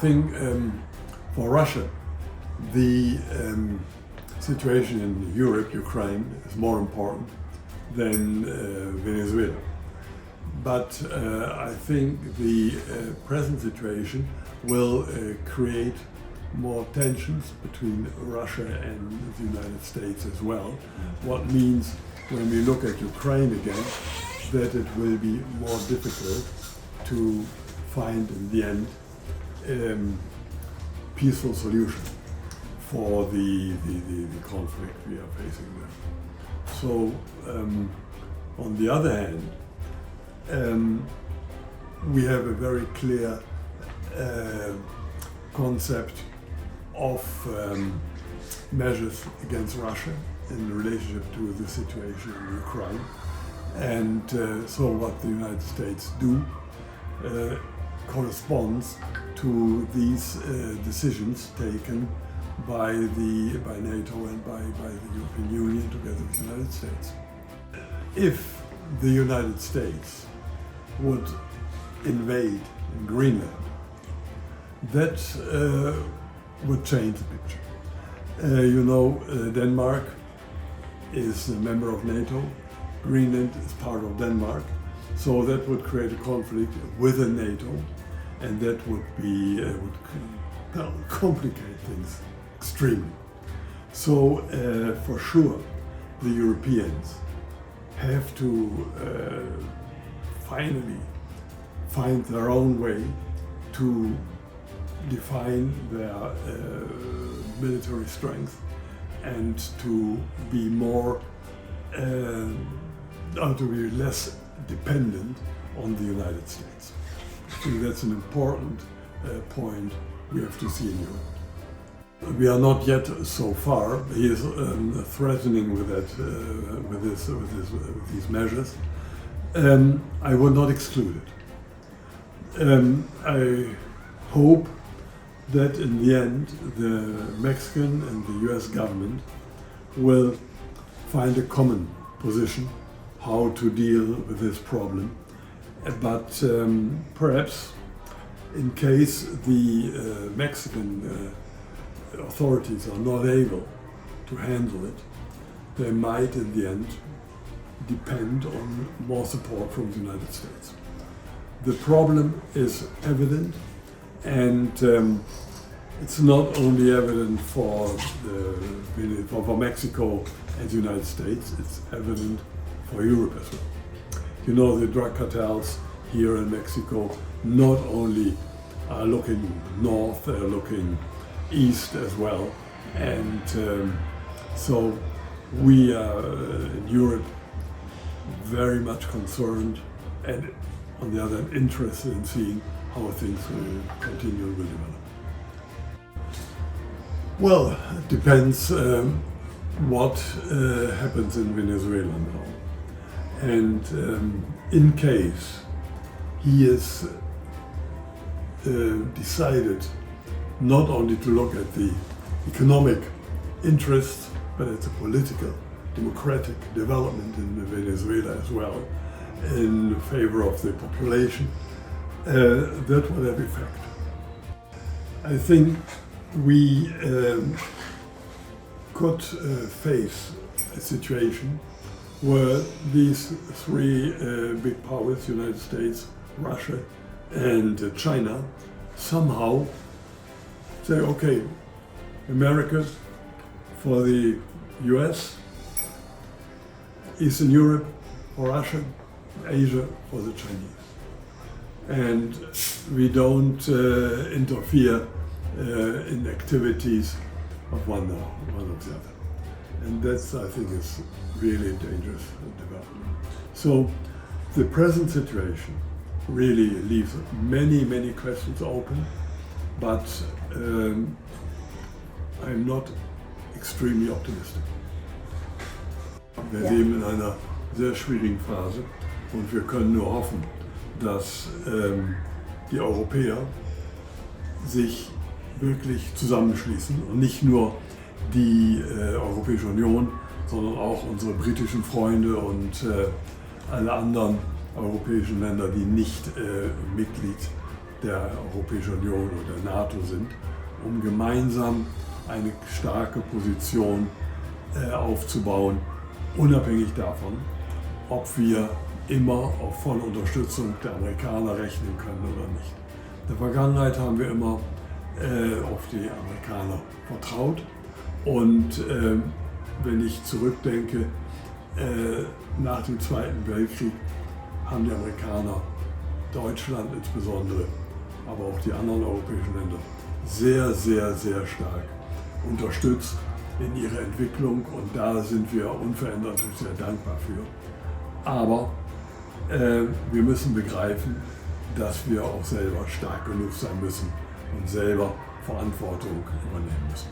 think for Russia, the situation in Europe, Ukraine, is more important than Venezuela. But I think the present situation will create more tensions between Russia and the United States as well. What means, when we look at Ukraine again, that it will be more difficult to find in the end peaceful solution for the conflict we are facing there. So on the other hand, we have a very clear concept of measures against Russia in relationship to the situation in Ukraine. And so what the United States do corresponds to these decisions taken by NATO and by the European Union together with the United States. If the United States would invade Greenland, that would change the picture. Denmark is a member of NATO. Greenland is part of Denmark, so that would create a conflict within NATO, and that would complicate things extremely. So for sure, the Europeans have to finally find their own way to define their military strength and to be more to be less dependent on the United States. I think that's an important point we have to see in Europe. We are not yet so far. He is threatening with that, with these measures. I would not exclude it. I hope that in the end the Mexican and the US government will find a common position how to deal with this problem. But perhaps in case the Mexican authorities are not able to handle it, they might in the end depend on more support from the United States. The problem is evident, and it's not only evident for Mexico and the United States, it's evident for Europe as well. The drug cartels here in Mexico not only are looking north, they're looking east as well. And so we are in Europe very much concerned and on the other hand interested in seeing how things will continue and will develop. Well, it depends what happens in Venezuela now. And in case he is decided not only to look at the economic interests, but at the political, democratic development in Venezuela as well, in favor of the population, that will have effect. I think we could face a situation where these three big powers, United States, Russia, and China, somehow say, okay, America for the US, Eastern Europe for Russia, Asia for the Chinese. And we don't interfere in activities of one or the other. And that's, I think, is really a dangerous development. So the present situation really leaves many, many questions open, but I'm not extremely optimistic. Wir leben in einer sehr schwierigen Phase und wir können nur hoffen, dass die Europäer sich wirklich zusammenschließen und nicht nur die Europäische Union, sondern auch unsere britischen Freunde und alle anderen europäischen Länder, die nicht Mitglied der Europäischen Union oder der NATO sind, um gemeinsam eine starke Position aufzubauen, unabhängig davon, ob wir immer auf volle Unterstützung der Amerikaner rechnen können oder nicht. In der Vergangenheit haben wir immer auf die Amerikaner vertraut und wenn ich zurückdenke, nach dem Zweiten Weltkrieg haben die Amerikaner Deutschland insbesondere, aber auch die anderen europäischen Länder sehr, sehr, sehr stark unterstützt in ihrer Entwicklung und da sind wir unverändert und sehr dankbar für. Aber wir müssen begreifen, dass wir auch selber stark genug sein müssen und selber Verantwortung übernehmen müssen.